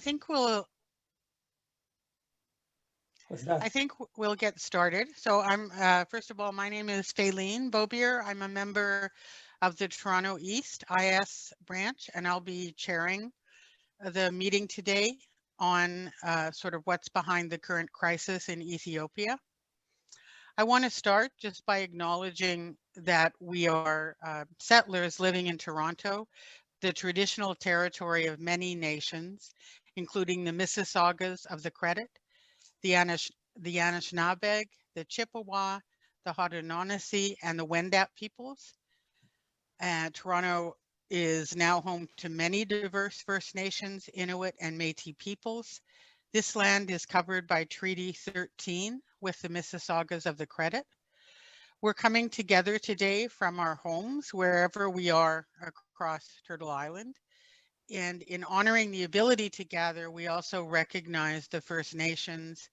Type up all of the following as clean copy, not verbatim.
think we'll get started. So I'm first of all, my name is Faylene Bobier. I'm a member of the Toronto East IS branch, and I'll be chairing the meeting today on sort of what's behind the current crisis in Ethiopia. I want to start just by acknowledging that we are settlers living in Toronto, the traditional territory of many nations, including the Mississaugas of the Credit, the Anishinaabe, the Chippewa, the Haudenosaunee, and the Wendat peoples. Toronto is now home to many diverse First Nations, Inuit, and Métis peoples. This land is covered by Treaty 13 with the Mississaugas of the Credit. We're coming together today from our homes, wherever we are across Turtle Island. And in honoring the ability to gather, we also recognize the First Nations,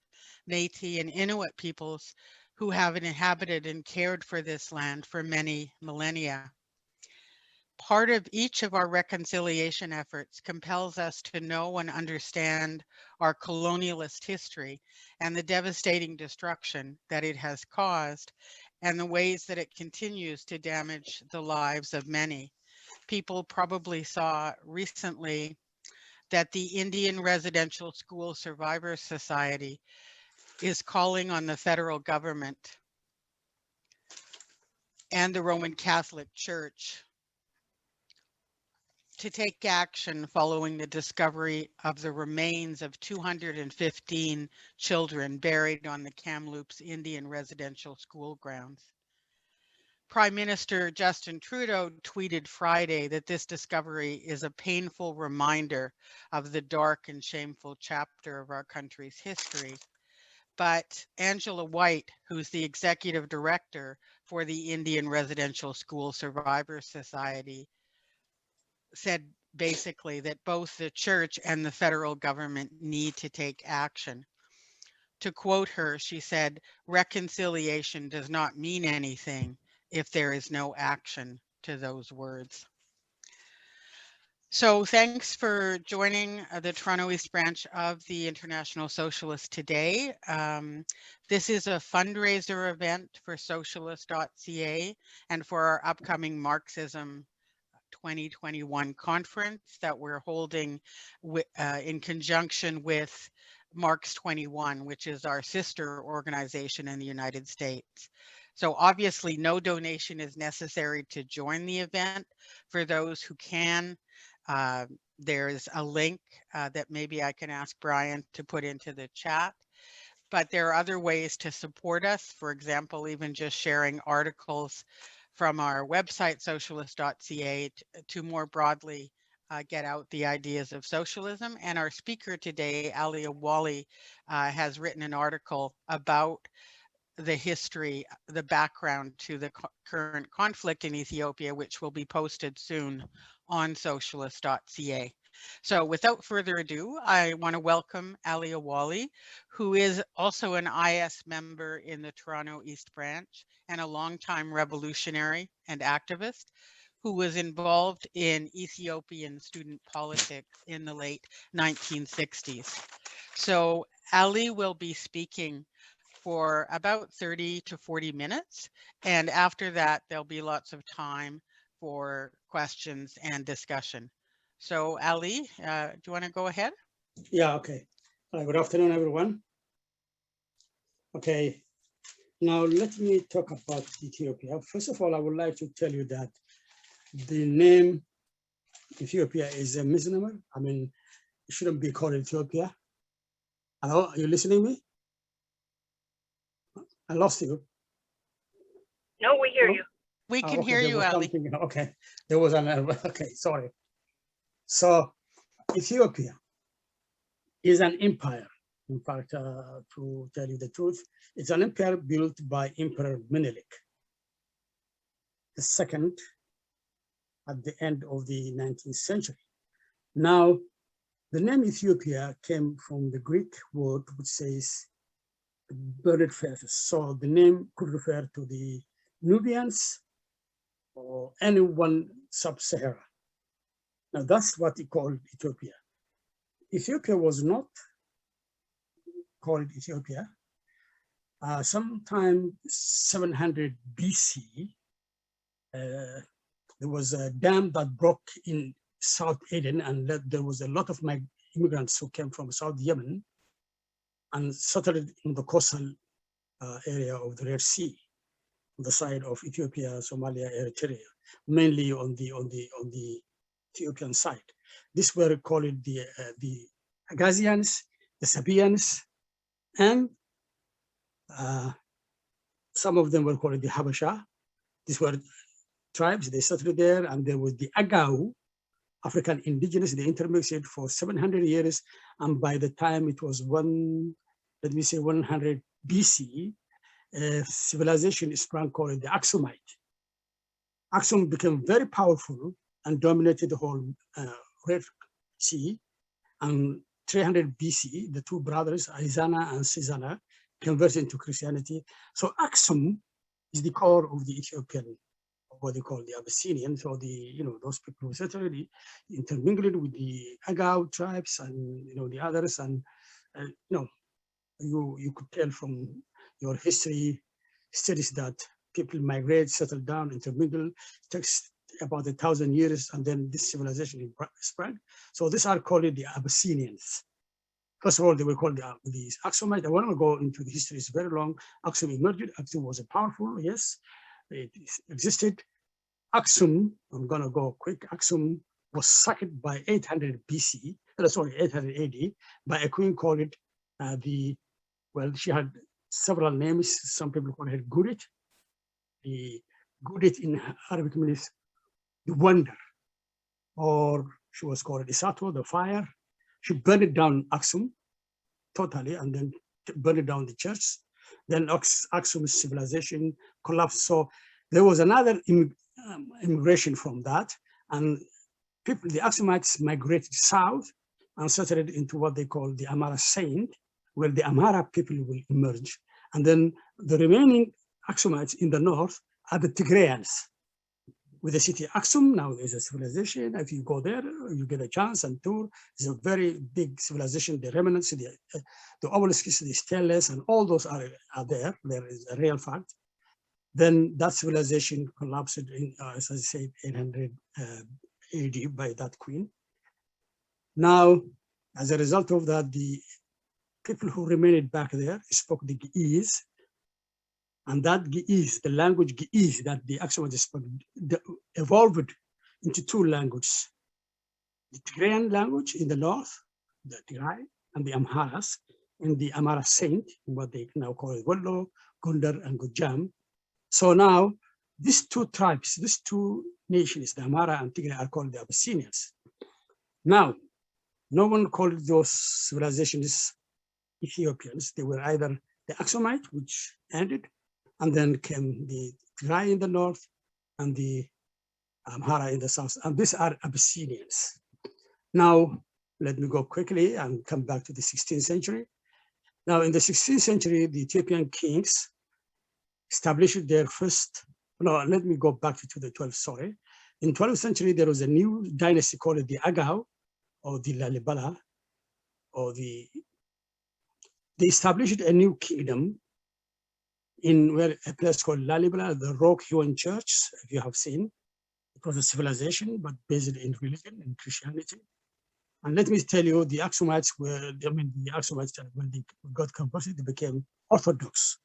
Métis, and Inuit peoples who have inhabited and cared for this land for many millennia. Part of each of our reconciliation efforts compels us to know and understand our colonialist history and the devastating destruction that it has caused and the ways that it continues to damage the lives of many. People probably saw recently that the Indian Residential School Survivors Society is calling on the federal government and the Roman Catholic Church to take action following the discovery of the remains of 215 children buried on the Kamloops Indian Residential School grounds. Prime Minister Justin Trudeau tweeted Friday that this discovery is a painful reminder of the dark and shameful chapter of our country's history. But Angela White, who's the executive director for the Indian Residential School Survivors Society, said basically that both the church and the federal government need to take action. To quote her, she said, "Reconciliation does not mean anything if there is no action to those words." So thanks for joining the Toronto East branch of the International Socialist today. This is a fundraiser event for Socialist.Ca and for our upcoming Marxism 2021 conference that we're holding in conjunction with Marx 21, which is our sister organization in the United States. So obviously no donation is necessary to join the event. For those who can, there's a link that maybe I can ask Brian to put into the chat. But there are other ways to support us. For example, even just sharing articles from our website, Socialist.Ca, to more broadly get out the ideas of socialism. And our speaker today, Ali Awali, has written an article about the history, the background to the current conflict in Ethiopia, which will be posted soon on Socialist.Ca. So without further ado, I want to welcome Ali Awali, who is also an IS member in the Toronto East branch and a longtime revolutionary and activist who was involved in Ethiopian student politics in the late 1960s. So Ali will be speaking for about 30 to 40 minutes. And after that, there'll be lots of time for questions and discussion. So Ali, do you want to go ahead? Yeah, okay. Good afternoon, everyone. Okay, now let me talk about Ethiopia. First of all, I would like to tell you that the name Ethiopia is a misnomer. I mean, it shouldn't be called Ethiopia. Hello, are you listening to me? I lost you. No, we hear you. We can hear you, Ali. Okay, there was an, okay, sorry. So Ethiopia is an empire. In fact, to tell you the truth, it's an empire built by Emperor Menelik II at the end of the 19th century. Now, the name Ethiopia came from the Greek word which says bird faces. So the name could refer to the Nubians or anyone sub-Sahara. Now that's what he called Ethiopia. Ethiopia was not called Ethiopia. Sometime 700 BC, there was a dam that broke in South Aden, and there was a lot of immigrants who came from South Yemen and settled in the coastal area of the Red Sea, on the side of Ethiopia, Somalia, Eritrea, mainly on the Ethiopian side. These were called the Agazians, the Sabians, and some of them were called the Habasha. These were tribes, they settled there, and there was the Agau, African indigenous, they intermixed for 700 years, and by the time it was 100 BC, civilization sprang called the Aksumite. Aksum became very powerful and dominated the whole Red Sea, and 300 BC, the two brothers, Izana and Sizana, converted into Christianity. So Aksum is the core of the Ethiopian, what they call the Abyssinians, or those people who certainly intermingled with the Agau tribes and the others. And you could tell from your history studies that people migrate, settle down, intermingle. It takes about 1,000 years, and then this civilization spread. So these are called the Abyssinians. First of all, they were called the Aksumite. I want to go into the history, it's very long. Aksum emerged. Aksum was powerful, yes, it existed. Aksum, I'm going to go quick. Aksum was sacked by 800 BC, 800 AD, by a queen called she had several names. Some people call her Gurit. The Gurit in Arabic means the wonder, or she was called Isato, the fire. She burned down Aksum totally, and then burned down the church. Then Aksum's civilization collapsed. So there was another immigration from that, and the Aksumites migrated south and settled into what they call the Amhara Saint, where the Amhara people will emerge. And then the remaining Aksumites in the north are the Tigrayans. With the city Aksum, now there's a civilization. If you go there, you get a chance and tour. It's a very big civilization. The remnants, the obelisks, the steles, and all those are there. There is a real fact. Then that civilization collapsed in, as I said, 800 AD by that queen. Now, as a result of that, the people who remained back there spoke the Ge'ez, and that Ge'ez, the language Ge'ez that the Aksumites spoke, evolved into two languages. The Tigrayan language in the north, the Tigray, and the Amharas, in the Amhara Saint, what they now call Wollo, Gondar, and Gojam. So now, these two tribes, these two nations, the Amhara and Tigray, are called the Abyssinians. Now, no one called those civilizations Ethiopians. They were either the Aksumite, which ended, and then came the Tigray in the north and the Amhara in the south. And these are Abyssinians. Now, let me go quickly and come back to the 16th century. Now, in the 16th century, the Ethiopian kings established their first, let me go back to the 12th, sorry. In 12th century, there was a new dynasty called the Agau, or the Lalibela, they established a new kingdom in a place called Lalibela, the rock-hewn church, if you have seen. It was a civilization, but based in religion and Christianity. And let me tell you, the Aksumites when they got converted, they became Orthodox,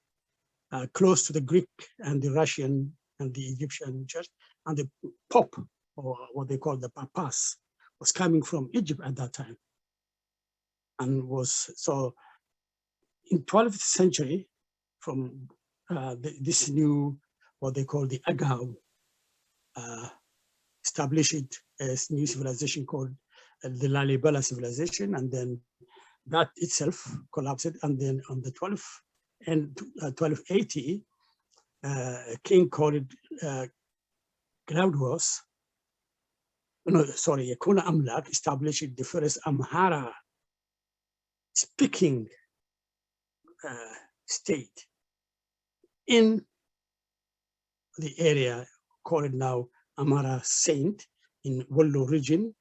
close to the Greek and the Russian and the Egyptian church. And the Pope, or what they call the Papas, was coming from Egypt at that time. And so in 12th century, from this new, what they call the Agau, established a new civilization called the Lalibela civilization, and then that itself collapsed. And then on the 1280, a king called Claudius, Kuna Amlak, established the first Amhara speaking state in the area called now Amhara Saint in Wollo region.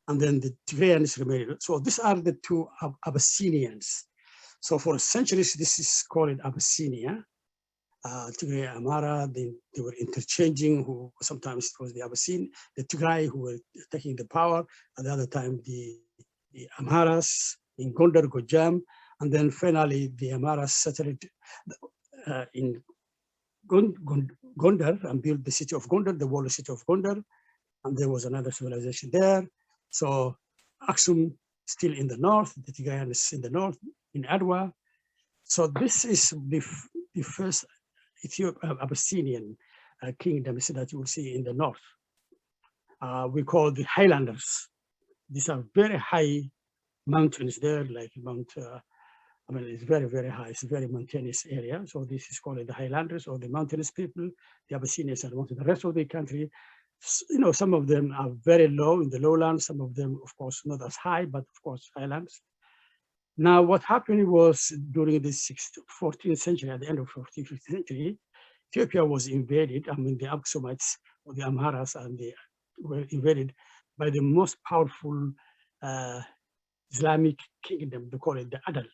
and then the Tigrayans remained. So these are the two Abyssinians. So for centuries, this is called Abyssinia. Tigray, Amhara, they were interchanging, who sometimes it was the the Tigray who were taking the power, at the other time the Amharas in Gondar, Gojam, and then finally the Amharas settled in Gondar and built the city of Gondar, the walled city of Gondar, and there was another civilization there. So Aksum still in the north, the Tigrayans in the north, in Adwa. So this is the first Abyssinian kingdom that you will see in the north. We call the highlanders. These are very high mountains there, like Mount, I mean, it's very, very high. It's a very mountainous area. So this is called the highlanders or the mountainous people. The Abyssinians are the rest of the country. You know, some of them are very low in the lowlands. Some of them, of course, not as high, but of course, highlands. Now, what happened was during the 14th century, at the end of 14th, 15th century, Ethiopia was invaded. I mean, the Aksumites or the Amharas and they were invaded by the most powerful Islamic kingdom, they call it the Adal,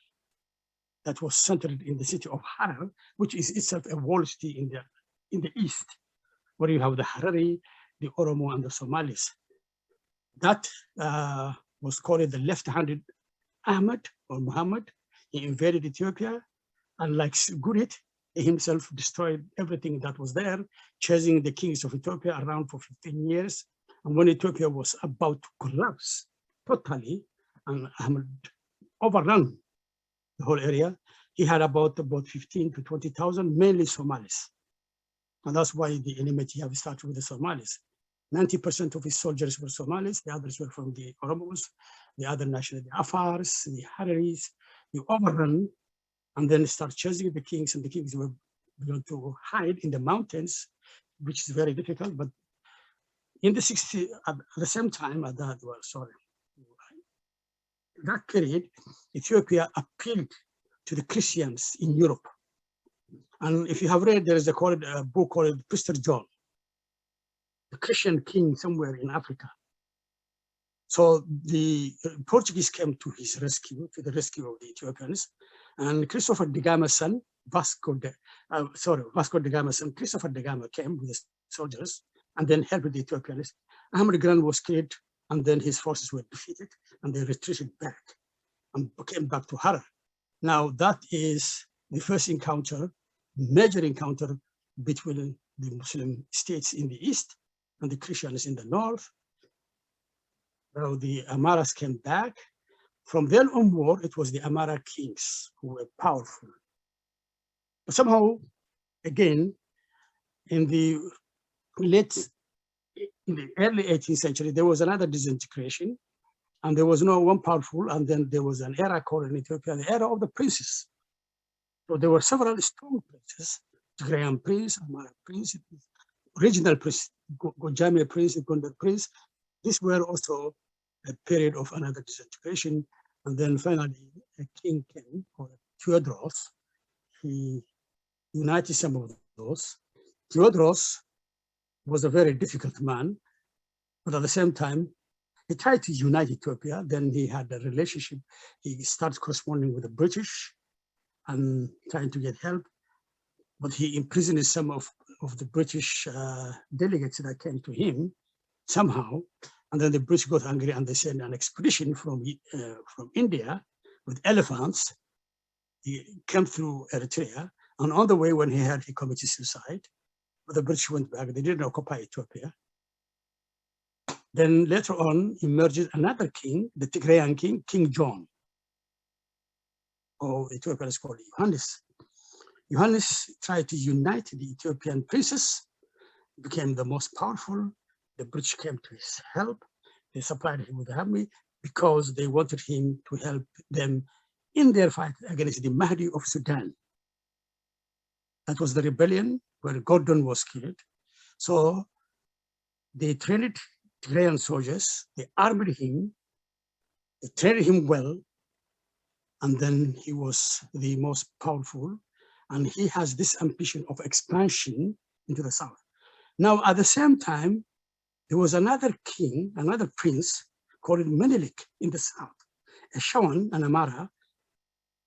that was centered in the city of Harar, which is itself a walled city in the east, where you have the Harari, the Oromo, and the Somalis. That was called the left-handed Ahmed or Muhammad. He invaded Ethiopia, and like Gurit, he himself destroyed everything that was there, chasing the kings of Ethiopia around for 15 years. And when Ethiopia was about to collapse totally, and Ahmed overran the whole area, he had about 15 to 20,000, mainly Somalis. And that's why the enmity have started with the Somalis. 90% of his soldiers were Somalis, the others were from the Oromos, the other national, the Afars, the Hararis. They overrun and then start chasing the kings, and the kings were going to hide in the mountains, which is very difficult. But in the 60s, at the same time, at that, well, sorry, that period, Ethiopia appealed to the Christians in Europe. And if you have read, there is a book called Prester John, the Christian king somewhere in Africa. So the Portuguese came to his rescue, to the rescue of the Ethiopians, and Christopher de Gama's son, Vasco de Gama's son, Christopher de Gama came with the soldiers and then helped the Ethiopians. Ahmed Gran was killed, and then his forces were defeated, and they retreated back and came back to Harar. Now that is the first encounter, major encounter between the Muslim states in the east and the Christians in the north. Now the Amaras came back. From then onward, it was the Amara kings who were powerful. But somehow, again, in the early 18th century, there was another disintegration, and there was no one powerful, and then there was an era called in Ethiopia, the era of the princes. So there were several strong princes, Tigrayan prince, Amara prince, regional prince, Gojami prince, Gondar prince. These were also a period of another disintegration. And then finally, a king came called Theodros. He united some of those. Theodros was a very difficult man, but at the same time, he tried to unite Ethiopia. Then he had a relationship. He started corresponding with the British and trying to get help. But he imprisoned some of the British delegates that came to him somehow. And then the British got angry and they sent an expedition from India with elephants. He came through Eritrea. And on the way, when he committed suicide, but the British went back. They didn't occupy Ethiopia. Then later on emerged another king, the Tigrayan king, King John, or Ethiopia is called Johannes. Johannes tried to unite the Ethiopian princes, became the most powerful. The British came to his help. They supplied him with the army because they wanted him to help them in their fight against the Mahdi of Sudan. That was the rebellion where Gordon was killed. So they trained Tigrayan soldiers, they armed him, they trained him well, and then he was the most powerful. And he has this ambition of expansion into the south. Now, at the same time, there was another king, another prince called Menelik in the south. A Shawan and Amara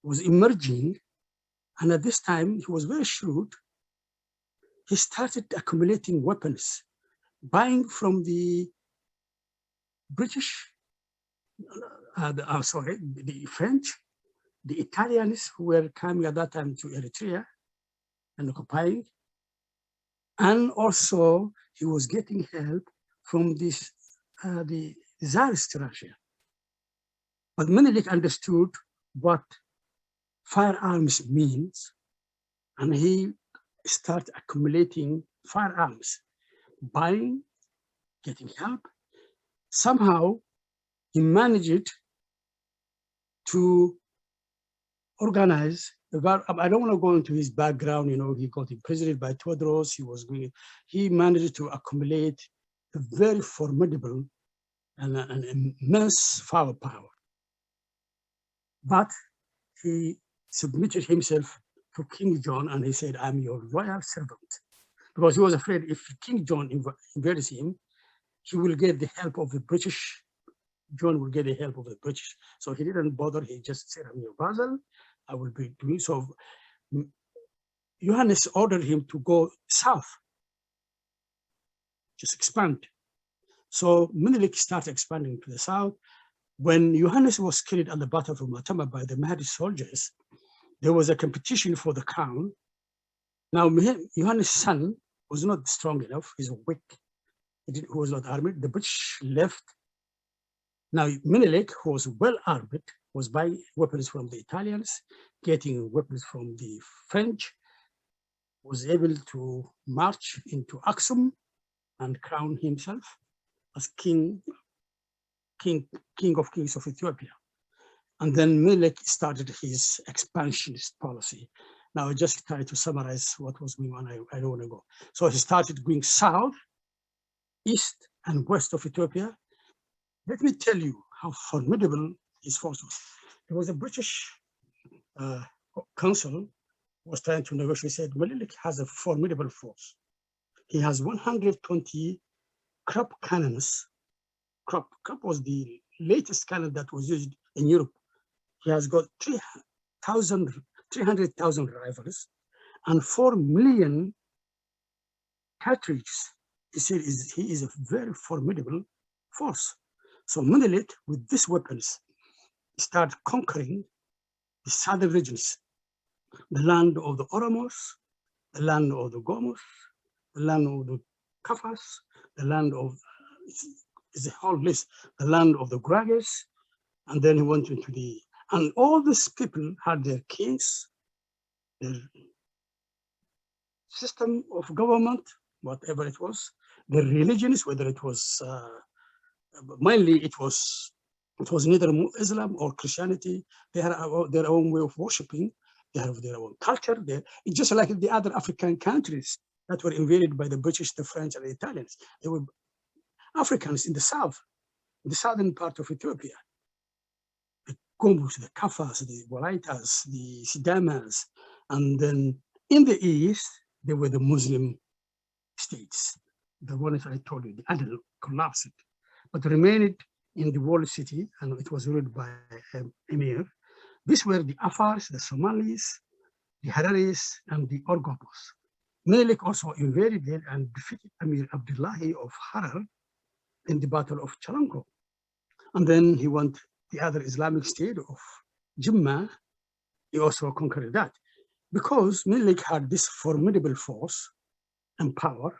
was emerging, and at this time he was very shrewd. He started accumulating weapons, buying from the British, the French, the Italians who were coming at that time to Eritrea and occupying. And also he was getting help from this, the Tsarist Russia. But Menelik understood what firearms means, and he started accumulating firearms, buying, getting help. Somehow he managed to organize. I don't want to go into his background. He got imprisoned by Tewodros. He managed to accumulate a very formidable and an immense firepower. But he submitted himself to King John, and he said, "I'm your royal servant," because he was afraid if King John invades him, he will get the help of the British. John will get the help of the British. So he didn't bother. He just said, "I'm your vassal. I will be doing so." Johannes ordered him to go south, just expand. So Menelik started expanding to the south. When Johannes was killed at the Battle of Matama by the Mahdi soldiers, there was a competition for the crown. Now, Johannes' son was not strong enough. He's weak. He was not armed. The British left. Now, Menelik, who was well armed, was buying weapons from the Italians, getting weapons from the French, was able to march into Aksum and crown himself as king of kings of Ethiopia. And then Menelik started his expansionist policy. Now I just try to summarize what was going on. I don't want to go. So he started going south, east, and west of Ethiopia. Let me tell you how formidable his force was. There was a British consul who was trying to negotiate. He said, Menelik has a formidable force. He has 120 Krupp cannons. Krupp was the latest cannon that was used in Europe. He has got 300,000 rifles and 4 million cartridges. He said he is a very formidable force. So Menelik, with these weapons, started conquering the southern regions, the land of the Oromos, the land of the Gomos, the land of the Kafas, the land of, it's a whole list, the land of the Gragas, and then he went into the, and all these people had their kings, their system of government, whatever it was, their religions, whether it was, mainly it was neither Islam or Christianity. They had their own way of worshiping. They have their own culture. It's just like the other African countries that were invaded by the British, the French, and the Italians. They were Africans in the south, in the southern part of Ethiopia. The Gomus, the Kafas, the Walaitas, the Sidamas, and then in the east, they were the Muslim states. The ones I told you, the Adel collapsed, but remained in the walled city, and it was ruled by emir. These were the Afars, the Somalis, the Hararis, and the Orgopos. Menelik also invaded there and defeated Emir Abdullahi of Harar in the Battle of Chalanko. And then he went the other Islamic state of Jimma. He also conquered that. Because Menelik had this formidable force and power,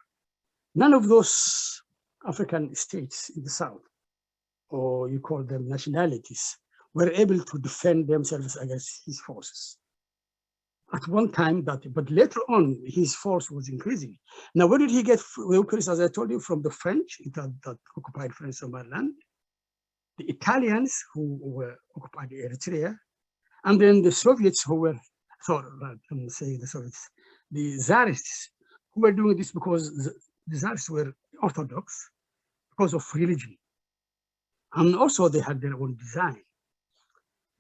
none of those African states in the south, or you call them nationalities, were able to defend themselves against his forces. At one time, but later on, his force was increasing. Now, where did he get weapons, as I told you, from the French, that occupied French Somaliland, the Italians who were occupied Eritrea, and then the Soviets who were, I'm saying the Soviets, the Tsarists, who were doing this because the Tsarists were Orthodox because of religion. And also they had their own design.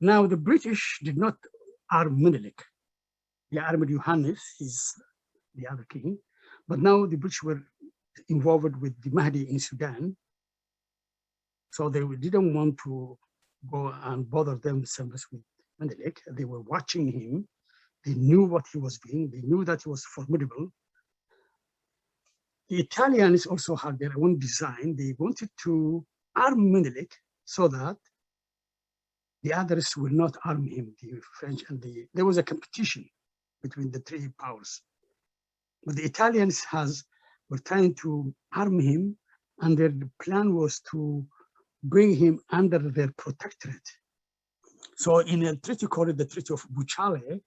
Now the British did not arm Menelik. They armed Johannes, he's the other king. But now the British were involved with the Mahdi in Sudan. So they didn't want to go and bother themselves with Menelik. They were watching him. They knew what he was doing. They knew that he was formidable. The Italians also had their own design. They wanted to arm Menelik so that the others will not arm him, the French and there was a competition between the three powers. But the Italians were trying to arm him, and their plan was to bring him under their protectorate. So in a treaty called the Treaty of Bachelet,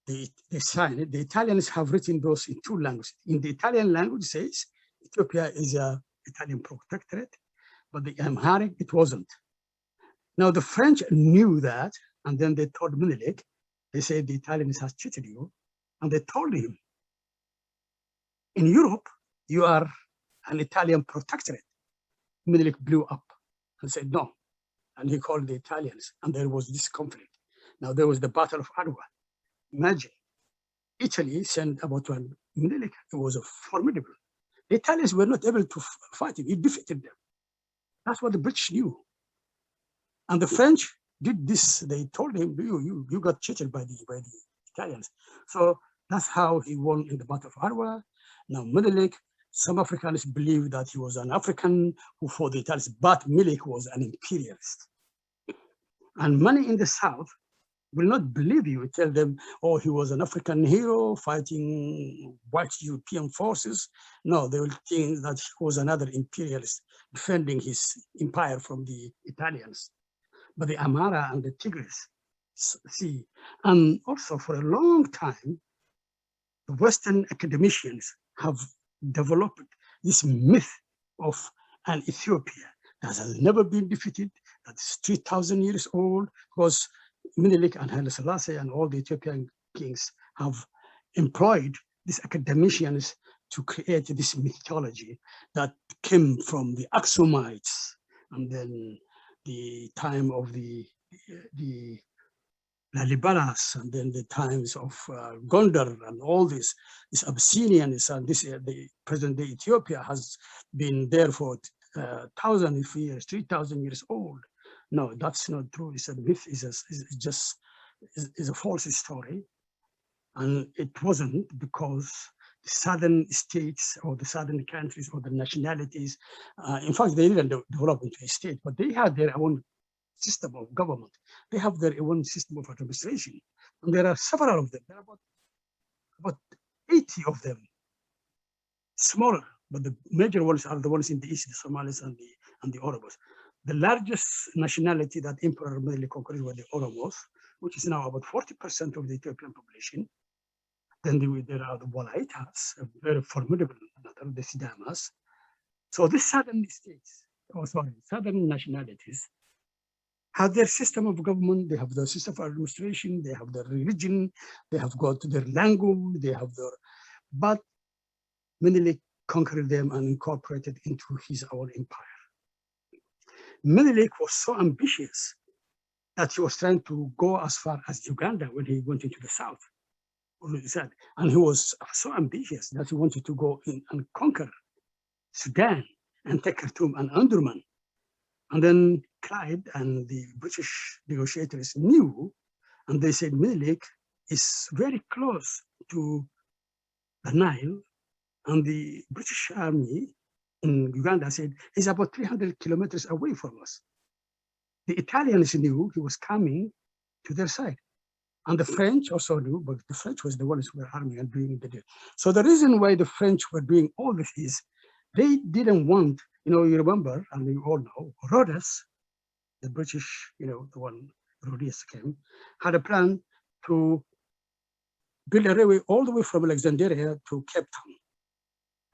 they signed it. The Italians have written those in two languages. In the Italian language, it says Ethiopia is an Italian protectorate, but the Amharic, it wasn't. Now the French knew that, and then they told Menelik, they said the Italians has cheated you, and they told him, in Europe, you are an Italian protectorate. Menelik blew up and said no, and he called the Italians, and there was this conflict. Now there was the Battle of Adwa. Imagine, Italy sent about one Menelik. It was a formidable. The Italians were not able to fight him. He defeated them. That's what the British knew. And the French did this. They told him, you got cheated by the Italians. So that's how he won in the Battle of Adwa. Now Menelik, some Africans believe that he was an African who fought the Italians, but Menelik was an imperialist. And many in the South will not believe you. Tell them, oh, he was an African hero fighting white European forces. No, they will think that he was another imperialist defending his empire from the Italians. But the Amhara and the Tigray Sea, and also for a long time, the Western academicians have developed this myth of an Ethiopia that has never been defeated, that is 3,000 years old, because Menelik and Haile Selassie and all the Ethiopian kings have employed these academicians to create this mythology that came from the Aksumites, and then the time of the Lalibalas, and then the times of Gondar, and all these Abyssinians, and the present-day Ethiopia has been there for 1,000 years, 3,000 years old. No, that's not true. It's a myth. It's a false story, and it wasn't because the southern states or the southern countries or the nationalities, in fact, they didn't develop into a state, but they had their own system of government. They have their own system of administration, and there are several of them. There are about 80 of them, smaller, but the major ones are the ones in the east, the Somalis and the Oromos. The largest nationality that Emperor Menelik conquered were the Oromos, which is now about 40% of the Ethiopian population. Then there are the Walaitas, a very formidable, the Sidamas. So the southern states, southern nationalities have their system of government, they have their system of administration, they have their religion, they have got their language, they have their, but Menelik conquered them and incorporated into his own empire. Menelik was so ambitious that he was trying to go as far as Uganda when he went into the south. And he was so ambitious that he wanted to go in and conquer Sudan and take Khartoum and Omdurman. And then Clyde and the British negotiators knew, and they said Menelik is very close to the Nile, and the British army in Uganda said he's about 300 kilometers away from us. The Italians knew he was coming to their side. And the French also knew, but the French was the ones who were arming and doing the deal. So the reason why the French were doing all this is they didn't want, you remember, and you all know, Rhodes, the British, the one Rhodes came, had a plan to build a railway all the way from Alexandria to Cape Town.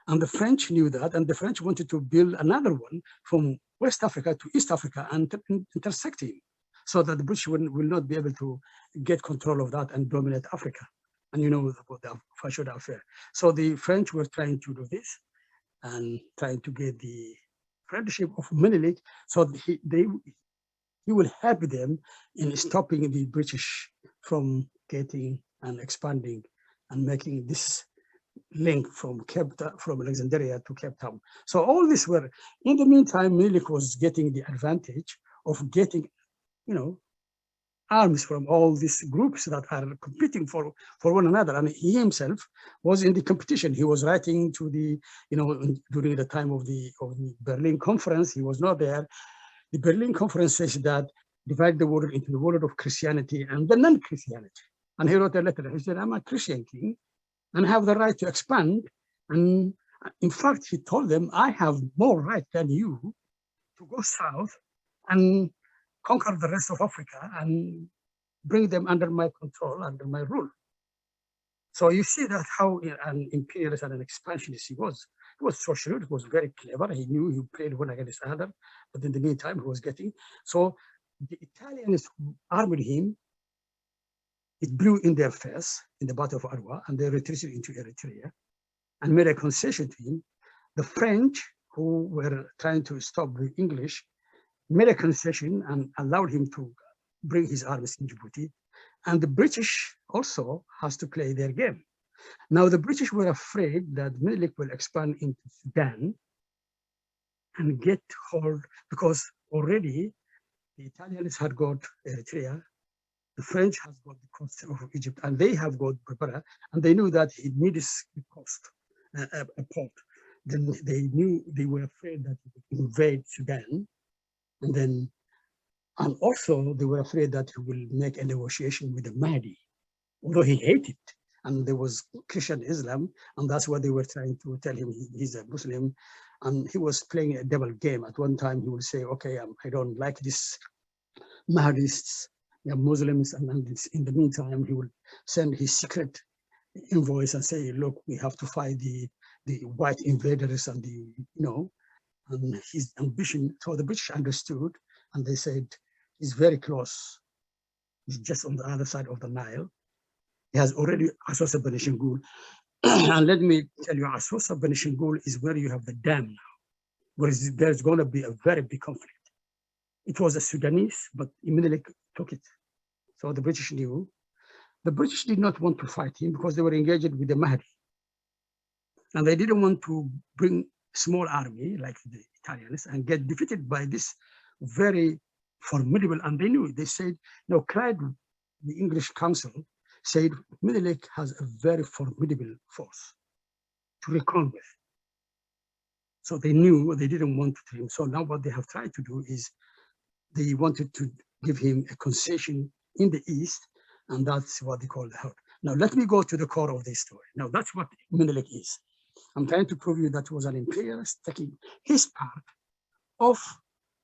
And the French knew that, and the French wanted to build another one from West Africa to East Africa and intersect him, so that the British will not be able to get control of that and dominate Africa. And you know about the Fashoda affair. So the French were trying to do this and trying to get the friendship of Menelik, so he will help them in stopping the British from getting and expanding and making this link from from Alexandria to Cape Town. So all this were, in the meantime, Menelik was getting the advantage of getting, arms from all these groups that are competing for one another. And he himself was in the competition. He was writing to the, during the time of the Berlin Conference, he was not there. The Berlin Conference says that divide the world into the world of Christianity and the non-Christianity. And he wrote a letter. He said, I'm a Christian king and have the right to expand. And in fact, he told them, I have more right than you to go south and conquer the rest of Africa and bring them under my control, under my rule. So you see that how an imperialist and an expansionist he was. He was so shrewd, he was very clever. He knew he played one against another, but in the meantime, he was getting. So the Italians who armed him, it blew in their face in the Battle of Arua, and they retreated into Eritrea and made a concession to him. The French, who were trying to stop the English, made a concession and allowed him to bring his armies in Djibouti. And the British also has to play their game. Now, the British were afraid that Menelik will expand into Sudan and get hold, because already the Italians had got Eritrea, the French has got the coast of Egypt, and they have got Berbera, and they knew that he needed a coast, a port. Then they were afraid that he would invade Sudan, and also they were afraid that he will make a negotiation with the Mahdi, although he hated, and there was Christian Islam, and that's what they were trying to tell him. He's a Muslim, and he was playing a double game. At one time, he would say, okay, I don't like this Mahdists, Muslims, and in the meantime, he would send his secret envoys and say, look, we have to fight the white invaders and and his ambition. So the British understood, and they said, he's very close. He's just on the other side of the Nile. He has already Asosa Benishangul. And let me tell you, Asosa Benishangul is where you have the dam now, where there's going to be a very big conflict. It was a Sudanese, but Menelik took it. So the British knew. The British did not want to fight him because they were engaged with the Mahdi. And they didn't want to bring a small army like the Italians and get defeated by this very formidable. And they knew, they said, no, Clyde, the English council, said Menelik has a very formidable force to reckon with. So they knew they didn't want to him. So now what they have tried to do is they wanted to give him a concession in the east, and that's what they call the Herd. Now let me go to the core of this story. Now that's what Menelik is. I'm trying to prove you that he was an imperialist taking his part of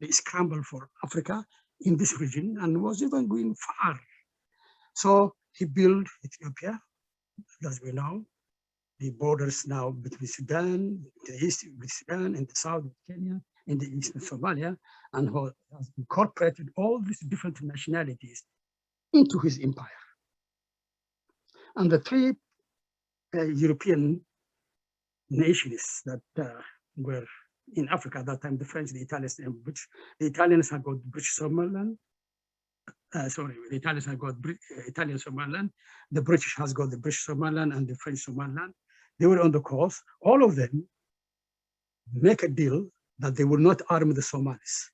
the scramble for Africa in this region and was even going far. So he built Ethiopia, as we know, the borders now between Sudan, the east with Sudan, and the south with Kenya, in the east with Somalia, and has incorporated all these different nationalities into his empire. And the three European nations that were in Africa at that time, the French, the Italians, and British. The Italians had got British Somaliland. The Italians had got Italian Somaliland. The British has got the British Somaliland and the French Somaliland. They were on the coast. All of them make a deal that they will not arm the Somalis.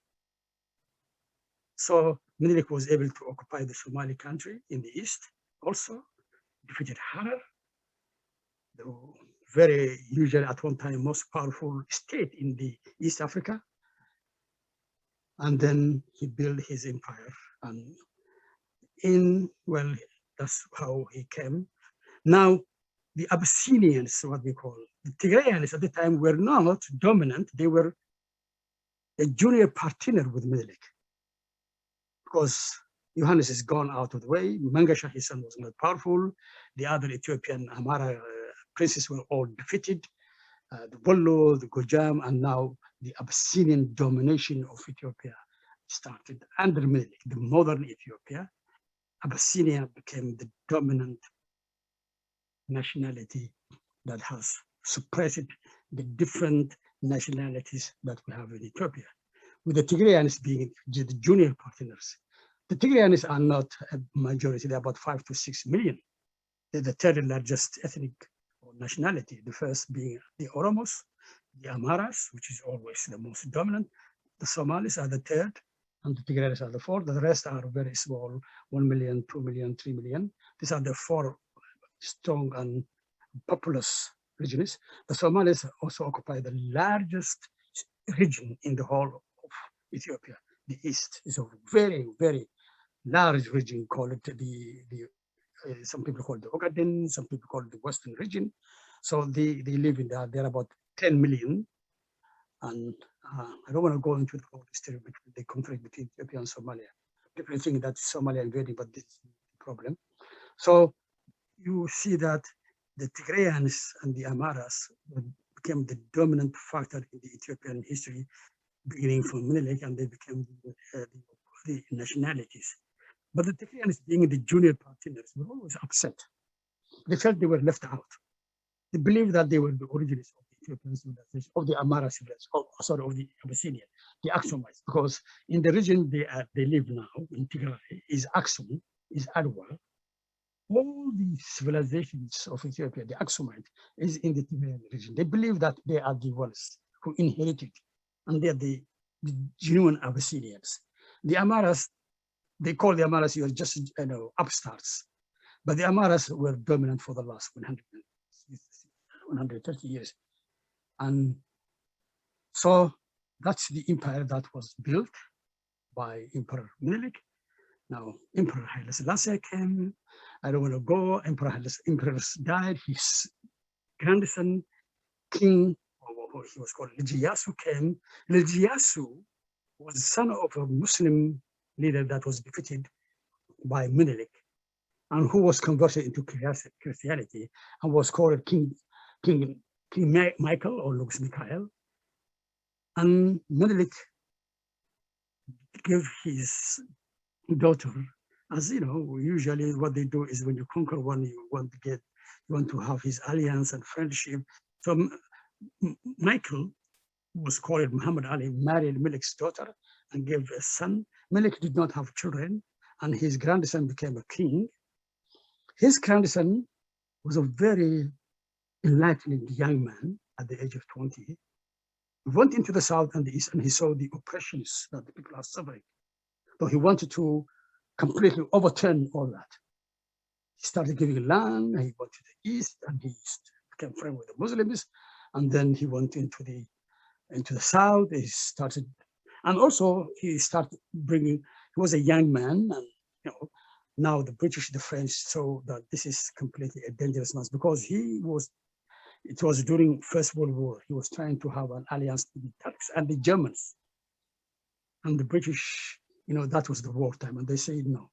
So Menelik was able to occupy the Somali country in the east, also defeated Harar, the very usually at one time most powerful state in the East Africa. And then he built his empire. And well, that's how he came. Now, the Abyssinians, what we call, the Tigrayans at the time were not dominant. They were a junior partner with Menelik, because Johannes is gone out of the way. Mangasha, his son, was not powerful. The other Ethiopian Amara princes were all defeated. The Wollo, the Gojam, and now the Abyssinian domination of Ethiopia started under Menelik, the modern Ethiopia. Abyssinia became the dominant nationality that has suppressed the different nationalities that we have in Ethiopia, with the Tigrayans being the junior partners. The Tigrayans are not a majority, they're about 5 to 6 million. They're the third largest ethnic or nationality. The first being the Oromos, the Amaras, which is always the most dominant. The Somalis are the third, and the Tigrays are the fourth. The rest are very small, 1 million, 2 million, 3 million. These are the four strong and populous regions. The Somalis also occupy the largest region in the whole of Ethiopia. The east is a very, very large region called some people call it the Ogaden, some people call it the Western region. So they live in there. They're about 10 million. And I don't want to go into the whole history between the conflict between Ethiopia and Somalia. People think that Somalia invading, but this is the problem. So you see that the Tigrayans and the Amaras became the dominant factor in the Ethiopian history, beginning from Menelik, and they became the nationalities. But the Tigrayans, being the junior partners, were always upset. They felt they were left out. They believed that they were the origins of the Ethiopian civilization, of the Amara civilization, of the Abyssinian, the Aksumites, because in the region they live now, in Tigray, is Aksum, is Adwa. All the civilizations of Ethiopia, the Aksumite, is in the Tigrayan region. They believe that they are the ones who inherited, and they are the genuine Abyssinians. The Amaras, they call the Amaras, you are just upstarts. But the Amaras were dominant for the last 130 years. And so that's the empire that was built by Emperor Menelik. Now, Emperor Haile Selassie came. I don't want to go. Emperor died. His grandson, King, or he was called Legiyasu, came. Legiyasu was the son of a Muslim leader that was defeated by Menelik, and who was converted into Christianity and was called King Michael or Lux Mikhail. And Menelik gave his daughter, as you know, usually what they do is when you conquer one, you want to have his alliance and friendship. So Michael, who was called Muhammad Ali, married Menelik's daughter and gave a son. Menelik did not have children, and his grandson became a king. His grandson was a very enlightened young man at the age of 20. He went into the south and the east, and he saw the oppressions that the people are suffering. So he wanted to completely overturn all that. He started giving land, and he went to the east, and he became friends with the Muslims, and then he went into the south. He started, and also he started bringing. He was a young man, and now the British, the French saw that this is completely a dangerous man, because it was during First World War. He was trying to have an alliance with the Turks and the Germans, and the British. That was the wartime, and they said, no,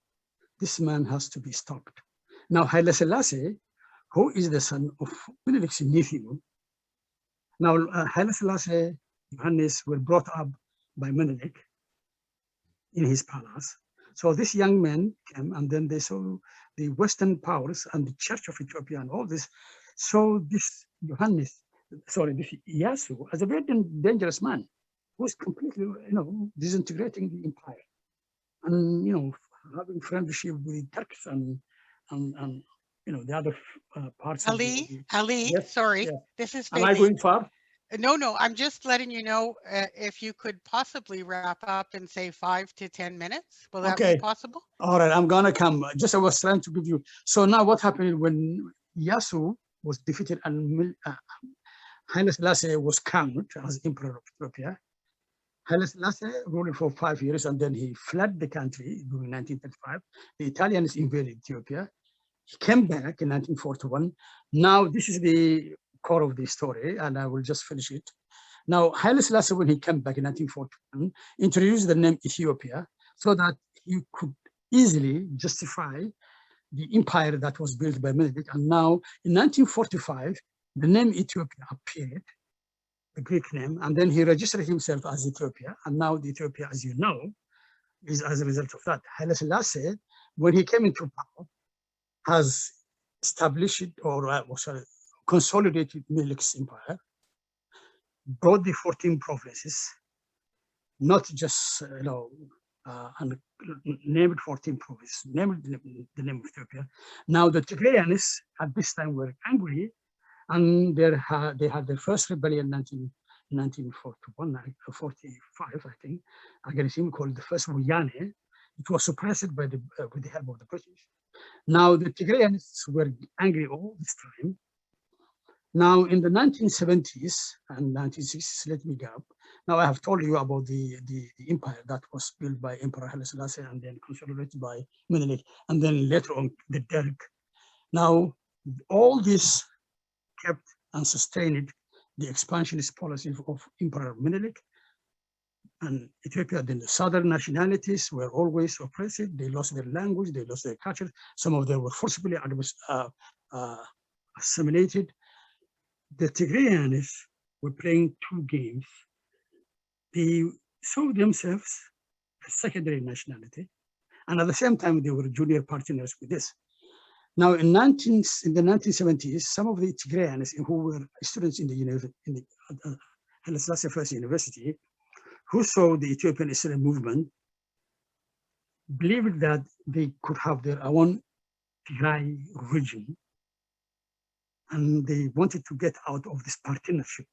this man has to be stopped. Now, Haile Selassie, who is the son of Menelik's nephew. Now, Haile Selassie, Johannes were brought up by Menelik in his palace. So this young man came, and then they saw the Western powers and the Church of Ethiopia and all this. So this this Iyasu, as a very dangerous man, who's completely, disintegrating the empire. And having friendship with Turks and the other parts Ali, of the yes, sorry, yes. This is Am I going far? No, I'm just letting you know if you could possibly wrap up in say 5 to 10 minutes. Will that be possible? All right, I'm gonna come. I was trying to give you. So now what happened when Yasu was defeated and Haile Selassie was crowned as Emperor of Ethiopia? Haile Selassie ruled for 5 years, and then he fled the country during 1935. The Italians invaded Ethiopia. He came back in 1941. Now, this is the core of the story, and I will just finish it. Now, Haile Selassie, when he came back in 1941, introduced the name Ethiopia so that he could easily justify the empire that was built by Menelik. And now, in 1945, the name Ethiopia appeared, the Greek name, and then he registered himself as Ethiopia. And now the Ethiopia, as you know, is as a result of that. Haile Selassie, when he came into power, has established or consolidated Menelik's empire, brought the 14 provinces, not just, and named 14 provinces, named the name of Ethiopia. Now the Tigrayans at this time were angry And they had their first rebellion in 1941, 45, I think, against him, called the First Wuyane. It was suppressed by with the help of the British. Now the Tigrayans were angry all this time. Now in the 1970s and 1960s, let me go. Now I have told you about the empire that was built by Emperor Haile Selassie and then consolidated by Menelik, and then later on the Derg. Now all this kept and sustained the expansionist policy of Emperor Menelik and Ethiopia. Then the southern nationalities were always oppressed. They lost their language, they lost their culture. Some of them were forcibly assimilated. The Tigrayans were playing two games. They saw themselves as secondary nationality, and at the same time, they were junior partners with this. Now, in the 1970s, some of the Tigrayans who were students in the Haile Selassie First University, who saw the Ethiopian Student movement, believed that they could have their own Tigray region, and they wanted to get out of this partnership.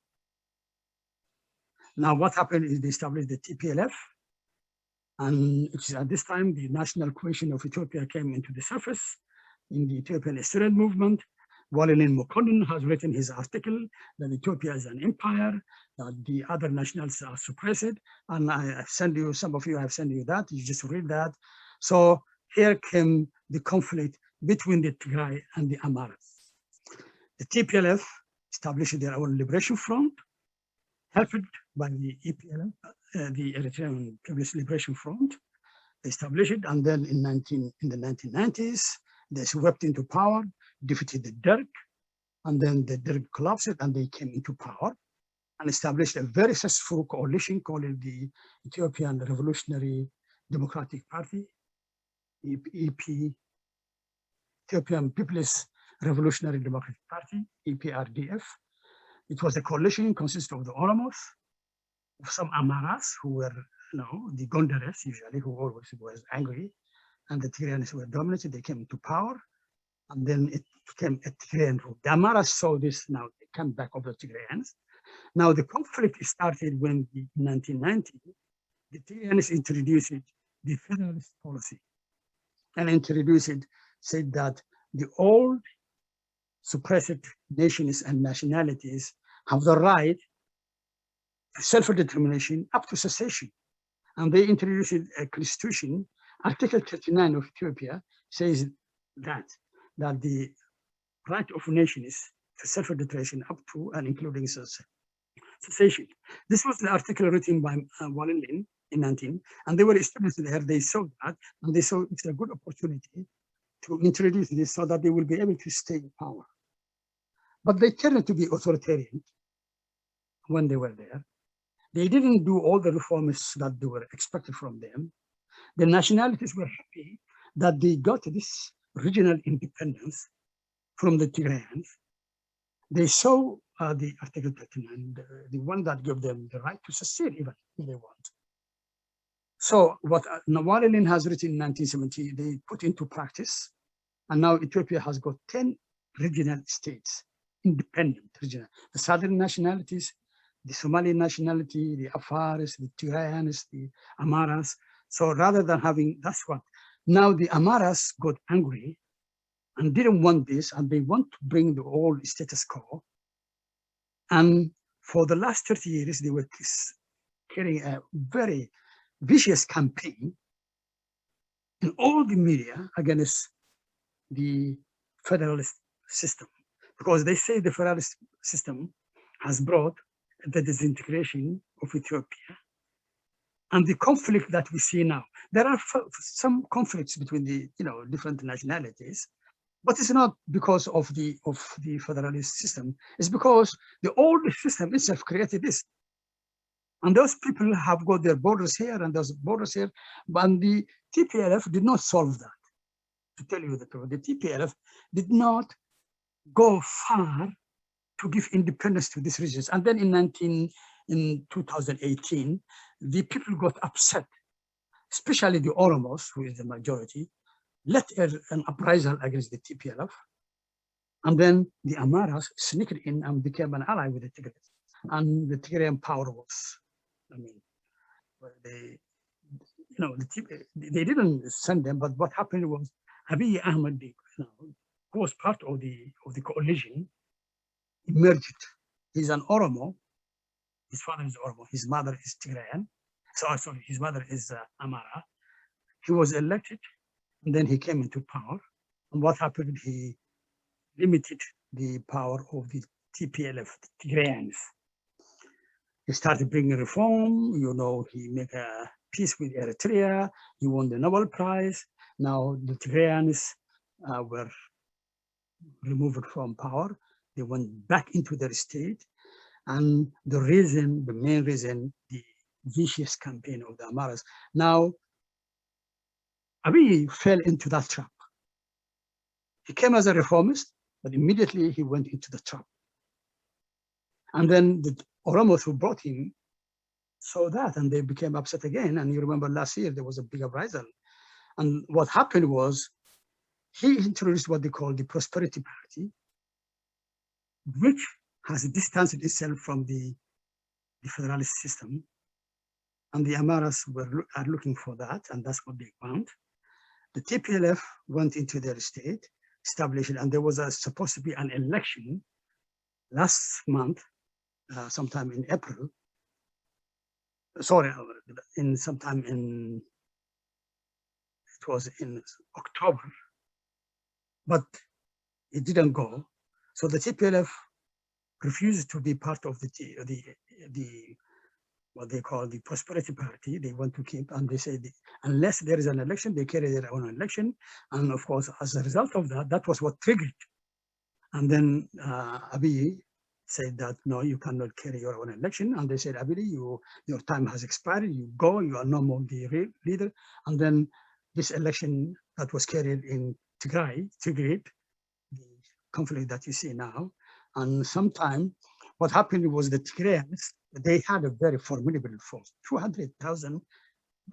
Now, what happened is they established the TPLF, and at this time, the national cohesion of Ethiopia came into the surface in the Ethiopian student movement. Walilin Mokonnen has written his article that Ethiopia is an empire, that the other nationals are suppressed, and I send you, some of you have sent you that, you just read that. So here came the conflict between the Tigray and the Amaras. The TPLF established their own liberation front, helped by the EPLF, the Eritrean People's Liberation Front. They established it, and then in the 1990s, they swept into power, defeated the Derg, and then the Derg collapsed, and they came into power and established a very successful coalition called the Ethiopian Revolutionary Democratic Party, EP, Ethiopian People's Revolutionary Democratic Party, EPRDF. It was a coalition consisting of the Oromos, of some Amaras who were, the Gondares usually, who always was angry, and the Tigrayans were dominated. They came into power, and then it became a Tigrayan rule. The Amaras saw this. Now they came back over the Tigrayans. Now the conflict started when in 1990, the Tigrayans introduced the federalist policy, and said that the old suppressed nations and nationalities have the right to self-determination up to secession. And they introduced a constitution. Article 39 of Ethiopia says that the right of nations to self-determination up to and including secession. This was the article written by Walilin in 19, and they were students there. They saw that, and they saw it's a good opportunity to introduce this so that they will be able to stay in power. But they tended to be authoritarian when they were there. They didn't do all the reforms that they were expected from them. The nationalities were happy that they got this regional independence from the Tigrayans. They saw the Article 39, the one that gave them the right to secede even if they want. So what Walilin has written in 1970, they put into practice, and now Ethiopia has got 10 regional states, independent regional. The southern nationalities, the Somali nationality, the Afaris, the Tigrayans, the Amaras. So rather than having, that's what, now the Amaras got angry and didn't want this, and they want to bring the old status quo. And for the last 30 years, they were carrying a very vicious campaign in all the media against the federalist system, because they say the federalist system has brought the disintegration of Ethiopia and the conflict that we see now. There are some conflicts between the different nationalities, but it's not because of the federalist system. It's because the old system itself created this. And those people have got their borders here and those borders here, but the TPLF did not solve that. To tell you the truth, the TPLF did not go far to give independence to these regions. And then in 2018, the people got upset, especially the Oromos, who is the majority, led an uprisal against the TPLF. And then the Amaras sneaked in and became an ally with the Tigrays. And the Tigrayan power was, I mean, they, you know, they didn't send them, but what happened was Abiy Ahmed, who was part of the coalition, emerged. He's an Oromo. His father is Oromo. His mother is Tigrayan. Sorry, his mother is Amara. He was elected, and then he came into power. And what happened? He limited the power of the TPLF, the Tigrayans. He started bringing reform. You know, he made a peace with Eritrea. He won the Nobel Prize. Now the Tigrayans were removed from power. They went back into their state. And the main reason, the vicious campaign of the Amaras. Now, Abiy fell into that trap. He came as a reformist, but immediately he went into the trap. And then the Oromos who brought him saw that, and they became upset again. And you remember last year, there was a big uprising. And what happened was, he introduced what they call the Prosperity Party, which has distanced itself from the federalist system. And the Amaras are looking for that, and that's what they want. The TPLF went into their state, established it, and there was supposed to be an election last month, sometime in April. Sorry, it was in October, but it didn't go. So the TPLF refused to be part of the what they call the Prosperity Party. They want to keep, and they say unless there is an election, they carry their own election. And of course, as a result of that, that was what triggered. And then Abiy said that, no, you cannot carry your own election. And they said, Abiy, your time has expired, you go, you are no more the leader. And then this election that was carried in Tigray triggered the conflict that you see now. And sometime, what happened was the Tigrayans, they had a very formidable force, 200,000.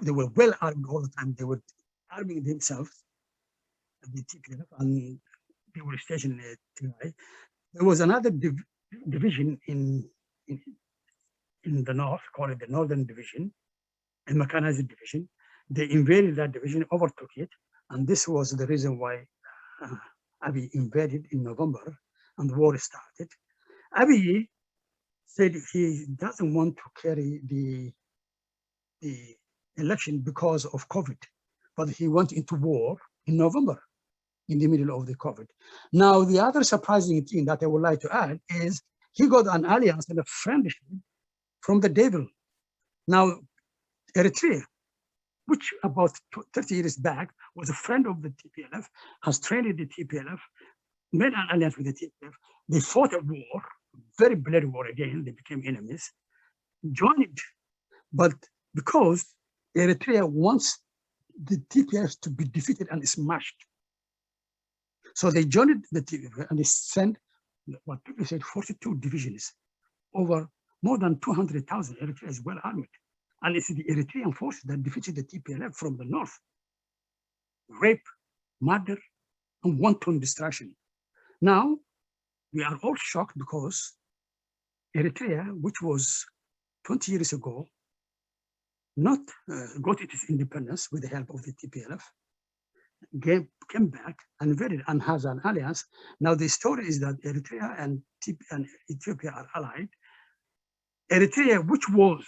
They were well armed all the time. They were arming themselves, the TPLF, and they were stationed at Tigray. There was another division in the north, called it the Northern Division, a mechanized division. They invaded that division, overtook it, and this was the reason why Abiy invaded in November, and the war started. Abiy said he doesn't want to carry the election because of COVID, but he went into war in November, in the middle of the COVID. Now, the other surprising thing that I would like to add is he got an alliance and a friendship from the devil. Now, Eritrea, which about 30 years back was a friend of the TPLF, has trained the TPLF, made an alliance with the TPLF. They fought a war, very bloody war again. They became enemies, joined, but because Eritrea wants the TPLF to be defeated and smashed, so they joined the TPLF and they sent what people said 42 divisions, over more than 200,000. Eritrea is well armed, and it's the Eritrean forces that defeated the TPLF from the north. Rape, murder, and wanton destruction. Now, we are all shocked because Eritrea, which was 20 years ago, not got its independence with the help of the TPLF, came back and invaded and has an alliance. Now the story is that Eritrea and Ethiopia are allied. Eritrea, which was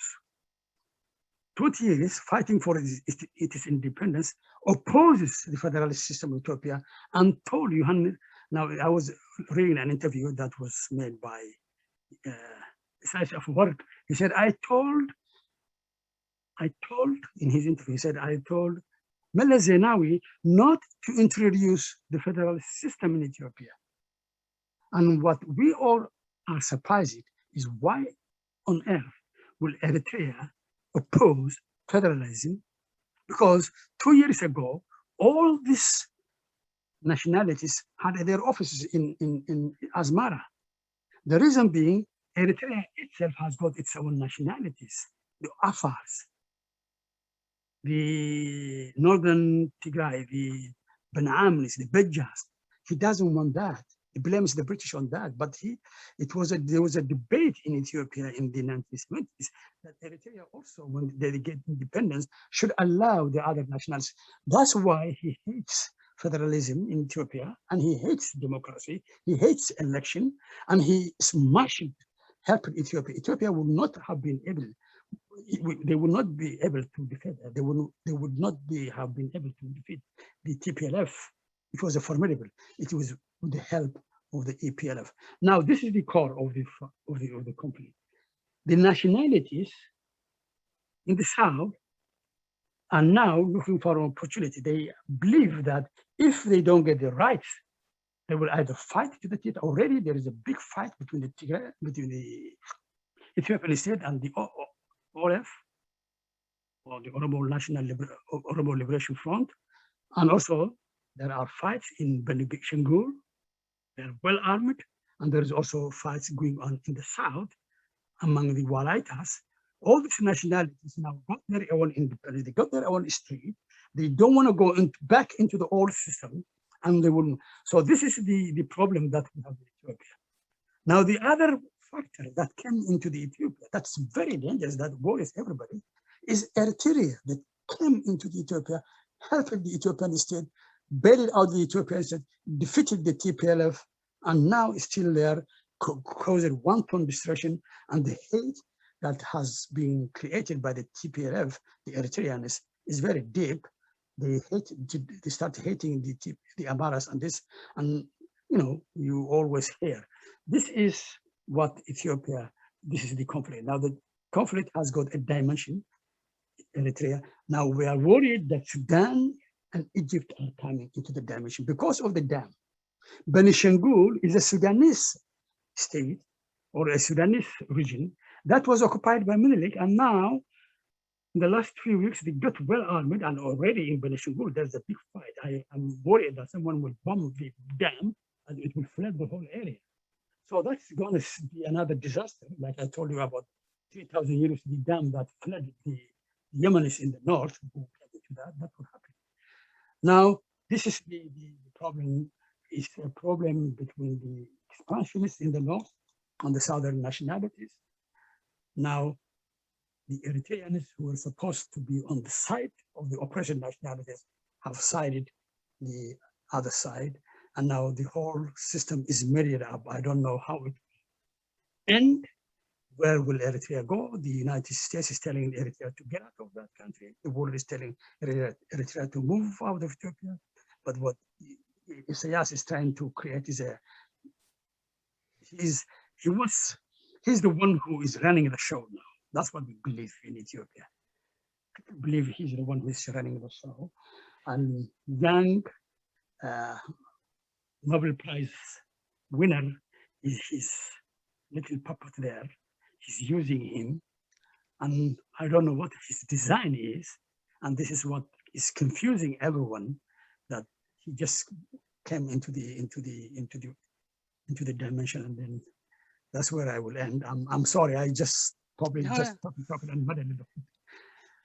20 years fighting for its independence, opposes the federalist system of Ethiopia and told Yohannes. Now, I was reading an interview that was made by Socialist of Work. He said, I told, in his interview, he said, I told Meles Zenawi not to introduce the federalist system in Ethiopia. And what we all are surprised is why on earth will Eritrea oppose federalism? Because 2 years ago, all these nationalities had their offices in Asmara. The reason being, Eritrea itself has got its own nationalities, the Afars, the Northern Tigray, the Benamnis, the Bejas. He doesn't want that. He blames the British on that, but there was a debate in Ethiopia in the 1970s that Eritrea also, when they get independence, should allow the other nationals. That's why he hates federalism in Ethiopia, and he hates democracy, he hates election, and he smashed helping Ethiopia. Ethiopia would not have been able, they would not be able to defeat, they would not have been able to defeat the TPLF. It was a formidable. It was with the help of the EPLF. Now, this is the core of the conflict. The nationalities in the South are now looking for an opportunity. They believe that if they don't get the rights, they will either fight to the teeth. Already there is a big fight between the Ethiopian state and the OLF, or the Oromo Liberation Front, and also there are fights in Benishangul. They're well armed, and there is also fights going on in the south among the Walaitas. All these nationalities now got their own independence. They got their own state. They don't want to go back into the old system, and they will. So this is the problem that we have in Ethiopia. Now the other factor that came into the Ethiopia that's very dangerous, that worries everybody, is Eritrea that came into the Ethiopia, helping the Ethiopian state, bailed out the Ethiopian state, defeated the TPLF, and now is still there, causing wanton destruction. And the hate that has been created by the TPLF, the Eritreans, is very deep. They start hating the Amaras and this, and you always hear. This is what Ethiopia, this is the conflict. Now the conflict has got a dimension, Eritrea. Now we are worried that Sudan and Egypt are coming into the dimension because of the dam. Benishangul is a Sudanese state or a Sudanese region that was occupied by Menelik, and now in the last few weeks they got well armed, and already in Benishangul there's a big fight. I am worried that someone will bomb the dam and it will flood the whole area. So that's going to be another disaster, like I told you about 3,000 years, the dam that flooded the Yemenis in the north, that will happen. Now, this is the problem. It's a problem between the expansionists in the north and the southern nationalities. Now, the Eritreans who were supposed to be on the side of the oppressed nationalities have sided the other side. And now the whole system is married up. I don't know how it will end. Where will Eritrea go? The United States is telling Eritrea to get out of that country. The world is telling Eritrea to move out of Ethiopia. But what Isaias is trying to create is he's the one who is running the show now. That's what we believe in Ethiopia. I believe he's the one who is running the show. And young Nobel Prize winner is his little puppet there. He's using him, and I don't know what his design is. And this is what is confusing everyone, that he just came into the dimension, and then that's where I will end. I'm sorry, I just probably just talking and mud a little bit.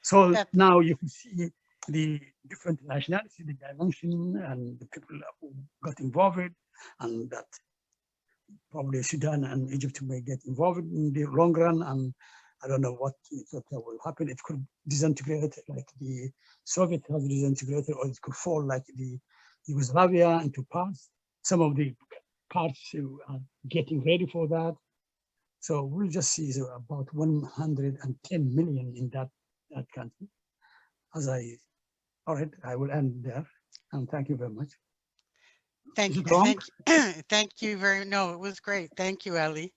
So now you can see the different nationalities, the dimension, and the people who got involved, and that probably Sudan and Egypt may get involved in the long run, and I don't know what Ethiopia will happen. It could disintegrate like the Soviet has disintegrated, or it could fall like the Yugoslavia into parts. Some of the parts are getting ready for that. So we'll just see about 110 million in that country. All right, I will end there, and thank you very much. Thank you. Thank you very much. No, it was great. Thank you, Ali.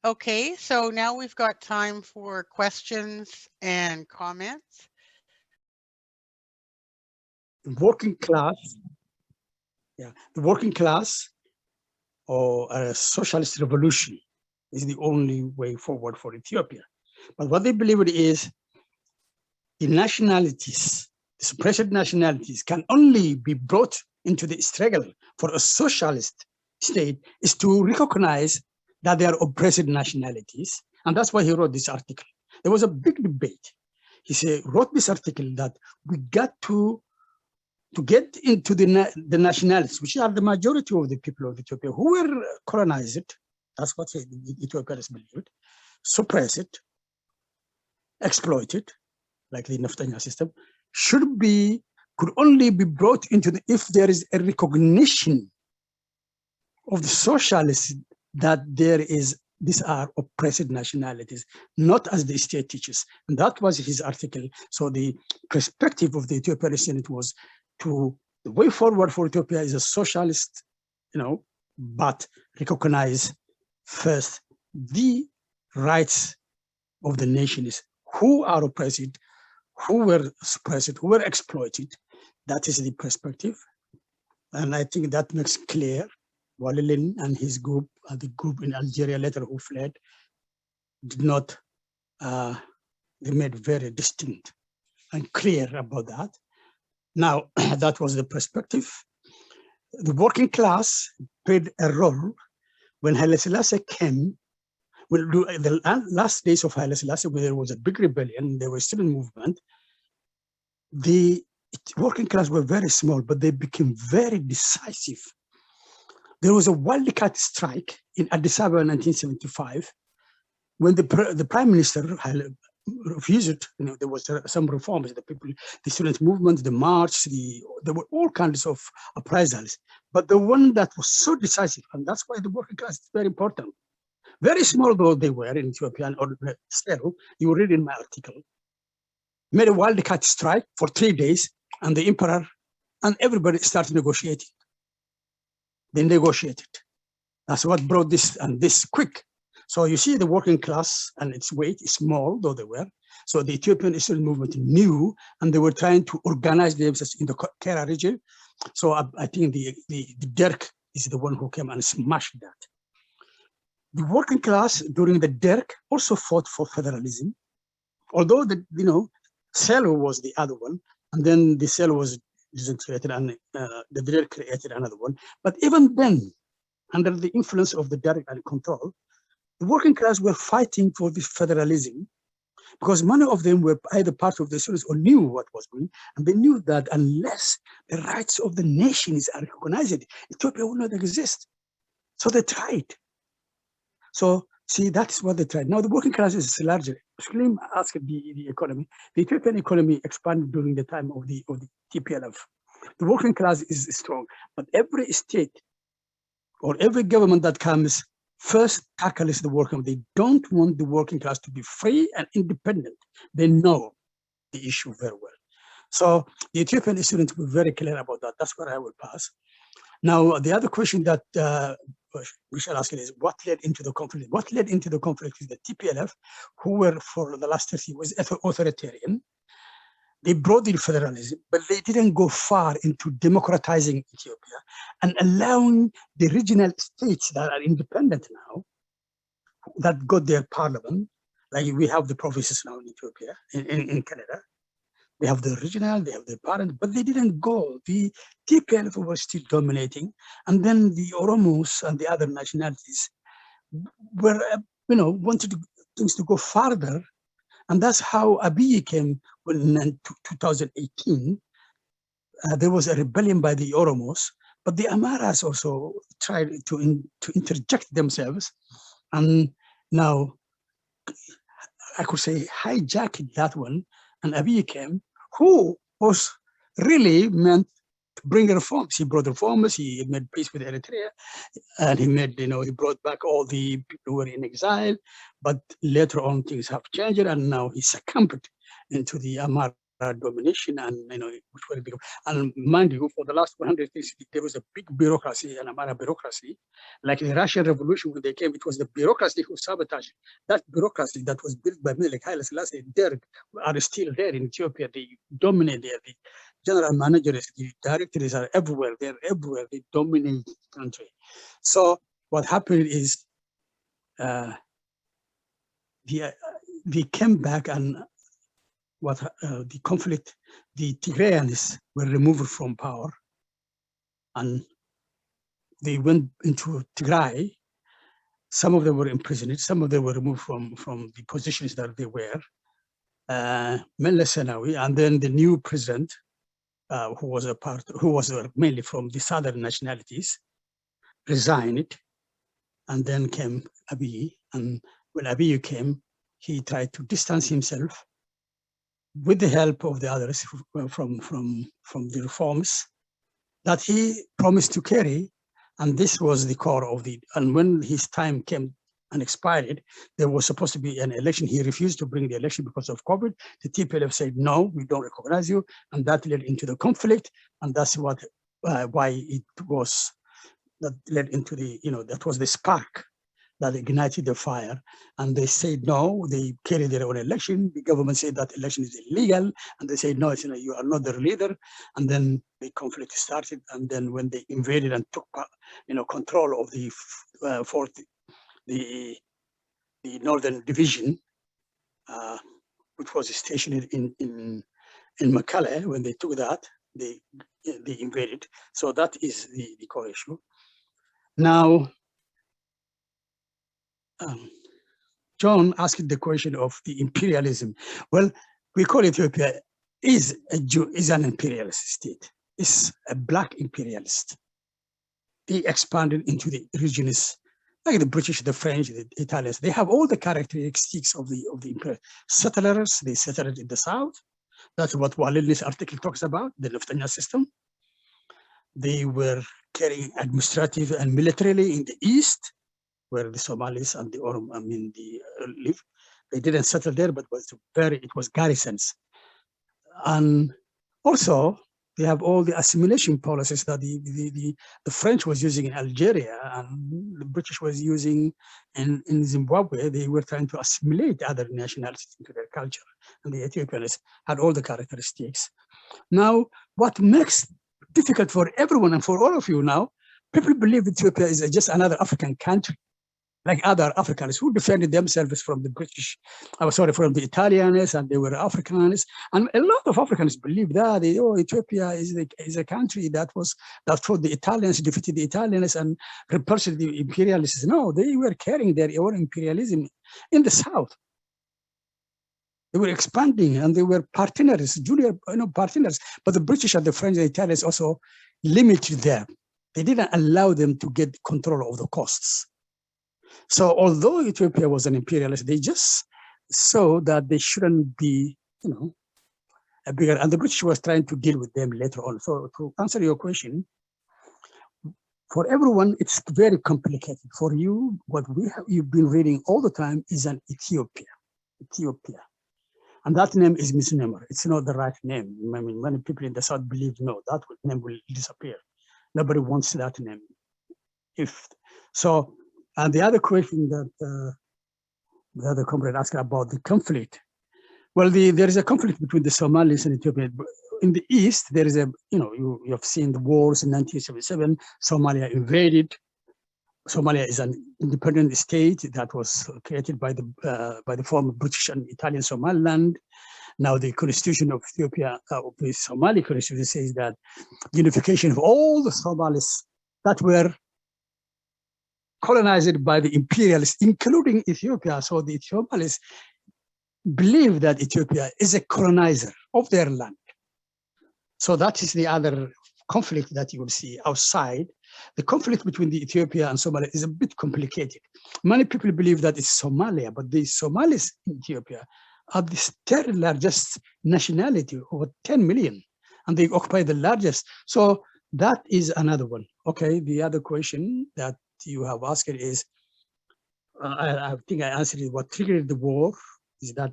Okay, so now we've got time for questions and comments. The working class or a socialist revolution is the only way forward for Ethiopia. But what they believe it is, the nationalities, the suppressed nationalities, can only be brought into the struggle for a socialist state is to recognize that they are oppressed nationalities. And that's why he wrote this article. There was a big debate. He wrote this article that we got to to get into the nationalities, which are the majority of the people of Ethiopia who were colonized, that's what the Ethiopians believed, suppress it, exploit it, like the Naftanya system, could only be brought into if there is a recognition of the socialists that these are oppressed nationalities, not as the state teaches. And that was his article. So the perspective of the Ethiopian Senate was the way forward for Ethiopia is a socialist, but recognize first the rights of the nations who are oppressed, who were suppressed, who were exploited. That is the perspective. And I think that makes clear. Walilin and his group, the group in Algeria later who fled, did not, they made very distinct and clear about that. Now, that was the perspective. The working class played a role when Haile Selassie came. The last days of Haile Selassie, when there was a big rebellion, there was still a movement, the working class were very small, but they became very decisive. There was a wildcat strike in Addis Ababa in 1975 when the prime minister refused. There was some reforms. The student movement, the march, there were all kinds of uprisings. But the one that was so decisive, and that's why the working class is very important. Very small though they were in Ethiopia, or still, you will read in my article, made a wildcat strike for 3 days, and the emperor and everybody started negotiating. They negotiated. That's what brought this, and this quick. So you see the working class and its weight is small, though they were. So the Ethiopian student movement knew, and they were trying to organize themselves in the Kera region. So I think the Derg is the one who came and smashed that. The working class during the Derg also fought for federalism, although Selo was the other one, and then the Selo was created, and the Derg created another one. But even then, under the influence of the Derg and control, the working class were fighting for this federalism, because many of them were either part of the students or knew what was going, and they knew that unless the rights of the nations are recognized, Ethiopia will not exist. So they tried. So see, that's what they tried. Now the working class is larger. Muslim asked the economy. The Ethiopian economy expanded during the time of the TPLF. The working class is strong, but every state or every government that comes first tackles the working. They don't want the working class to be free and independent. They know the issue very well. So the Ethiopian students were very clear about that. That's where I will pass. Now, the other question that we shall ask is what led into the conflict? What led into the conflict is the TPLF, who were for the last 30 years authoritarian. They brought in federalism, but they didn't go far into democratizing Ethiopia and allowing the regional states that are independent now, that got their parliament, like we have the provinces now in Ethiopia, in Canada. They have the regional, they have the parent, but they didn't go. The TPLF was still dominating, and then the Oromos and the other nationalities were, wanted things to go farther, and that's how Abiy came in 2018. There was a rebellion by the Oromos, but the Amaras also tried to interject themselves, and now I could say hijacked that one, and Abiy came, who was really meant to bring reforms. He brought reforms, he made peace with Eritrea, and he made, he brought back all the people who were in exile, but later on things have changed, and now he succumbed into the Amara domination, and which was big. And mind you, for the last 100 years, there was a big bureaucracy, an Amara bureaucracy. Like the Russian Revolution, when they came, it was the bureaucracy who sabotaged. That bureaucracy that was built by men like Haile Selassie, Derg, are still there in Ethiopia. They dominate there. The general managers, the directors are everywhere. They're everywhere. They dominate the country. So what happened is they came back, and the conflict, the Tigrayans were removed from power, and they went into Tigray. Some of them were imprisoned, some of them were removed from the positions that they were, Meles Zenawi, and then the new president, who was mainly from the southern nationalities, resigned, and then came Abiy. And when Abiy came, he tried to distance himself with the help of the others from the reforms that he promised to carry. And this was the core of the, and when his time came and expired, there was supposed to be an election. He refused to bring the election because of COVID. The TPLF said, no, we don't recognize you. And that led into the conflict. And that's what, why it was, that led into the, that was the spark that ignited the fire. And they said, no, they carried their own election. The government said that election is illegal. And they said, no, you are not the leader. And then the conflict started. And then when they invaded and took, control of the the Northern Division, which was stationed in Mekelle, when they took that, they invaded. So that is the core issue. Now, John asked the question of the imperialism. Well, we call Ethiopia is an imperialist state. It's a black imperialist. They expanded into the regions like the British, the French, the Italians. They have all the characteristics of the imperial settlers. They settled in the south. That's what Wallen's article talks about, the Lufthansa system. They were carrying administrative and militarily in the east, where the Somalis and the Oromo, live. They didn't settle there, but it was garrisons. And also, they have all the assimilation policies that the French was using in Algeria and the British was using in Zimbabwe. They were trying to assimilate other nationalities into their culture. And the Ethiopians had all the characteristics. Now, what makes difficult for everyone and for all of you now, people believe Ethiopia is just another African country, like other Africans who defended themselves from the British, from the Italians, and they were Africans. And a lot of Africans believe that, Ethiopia is a country that fought the Italians, defeated the Italians, and repulsed the imperialists. No, they were carrying their own imperialism in the south. They were expanding, and they were partners, junior partners. But the British and the French and the Italians also limited them. They didn't allow them to get control of the costs. So although Ethiopia was an imperialist, they just saw that they shouldn't be, a bigger, and the British was trying to deal with them later on. So to answer your question, for everyone, it's very complicated. For you, what you've been reading all the time is an Ethiopia. And that name is misnomer. It's not the right name. I mean, many people in the South believe, no, that name will disappear. Nobody wants that name. And the other question that the other comrade asked about the conflict. Well, there is a conflict between the Somalis and Ethiopia. In the east, there is you have seen the wars in 1977. Somalia invaded. Somalia is an independent state that was created by the former British and Italian Somaliland. Now the constitution of Ethiopia, the Somali constitution, says that the unification of all the Somalis that were colonized by the imperialists, including Ethiopia. So the Somalis believe that Ethiopia is a colonizer of their land. So that is the other conflict that you will see outside. The conflict between the Ethiopia and Somalia is a bit complicated. Many people believe that it's Somalia, but the Somalis in Ethiopia are the third largest nationality, over 10 million, and they occupy the largest. So that is another one. Okay, the other question that you have asked is, I think I answered it. What triggered the war is that,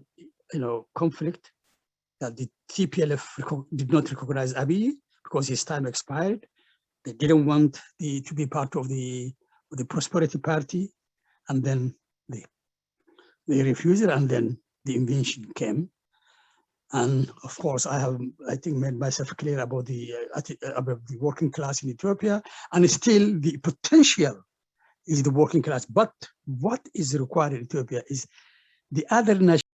conflict, that the TPLF did not recognize Abiy because his time expired. They didn't want to be part of the Prosperity Party, and then they refused it, and then the invasion came. And of course, I think, made myself clear about the working class in Ethiopia, and still the potential is the working class. But what is required in Ethiopia is the other national